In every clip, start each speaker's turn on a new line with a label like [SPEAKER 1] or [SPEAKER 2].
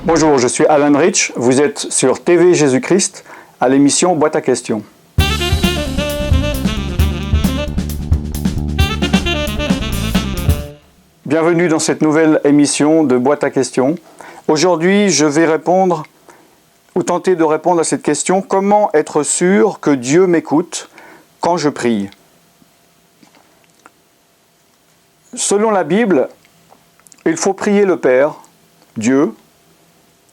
[SPEAKER 1] Bonjour, je suis Alan Rich, vous êtes sur TV Jésus-Christ à l'émission Boîte à questions. Bienvenue dans cette nouvelle émission de Boîte à questions. Aujourd'hui, je vais répondre ou tenter de répondre à cette question: comment être sûr que Dieu m'écoute quand je prie? Selon la Bible, il faut prier le Père, Dieu,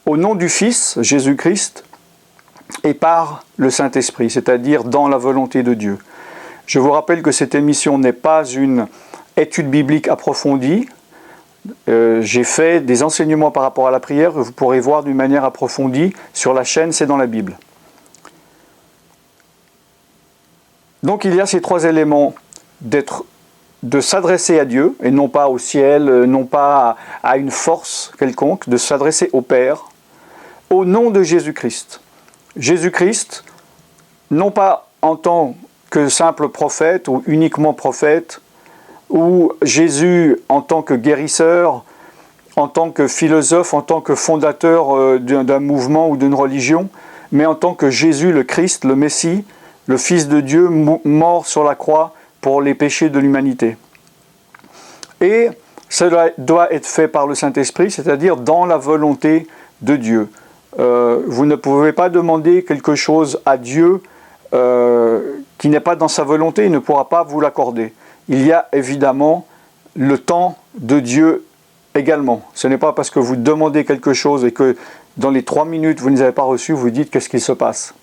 [SPEAKER 1] au nom du Fils, Jésus-Christ, et par le Saint-Esprit, c'est-à-dire dans la volonté de Dieu. Je vous rappelle que cette émission n'est pas une étude biblique approfondie. J'ai fait des enseignements par rapport à la prière que vous pourrez voir d'une manière approfondie sur la chaîne C'est dans la Bible. Donc il y a ces trois éléments: de s'adresser à Dieu, et non pas au ciel, non pas à une force quelconque, de s'adresser au Père, au nom de Jésus-Christ. Jésus-Christ, non pas en tant que simple prophète ou uniquement prophète, ou Jésus en tant que guérisseur, en tant que philosophe, en tant que fondateur d'un mouvement ou d'une religion, mais en tant que Jésus le Christ, le Messie, le Fils de Dieu, mort sur la croix pour les péchés de l'humanité. Et cela doit être fait par le Saint-Esprit, c'est-à-dire dans la volonté de Dieu. Vous ne pouvez pas demander quelque chose à Dieu qui n'est pas dans sa volonté, il ne pourra pas vous l'accorder. Il y a évidemment le temps de Dieu également. Ce n'est pas parce que vous demandez quelque chose et que dans les 3 minutes vous ne les avez pas reçus, vous dites qu'est-ce qui se passe.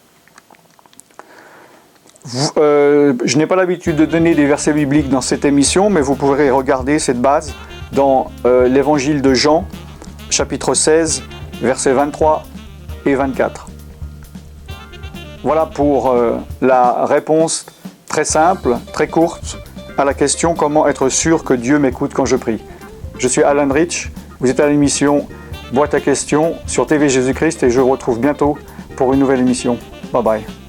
[SPEAKER 1] Je n'ai pas l'habitude de donner des versets bibliques dans cette émission, mais vous pourrez regarder cette base dans l'évangile de Jean, chapitre 16, versets 23 et 24. Voilà pour la réponse très simple, très courte à la question: comment être sûr que Dieu m'écoute quand je prie? Je suis Alan Rich, vous êtes à l'émission Boîte à questions sur TV Jésus-Christ et je vous retrouve bientôt pour une nouvelle émission. Bye bye.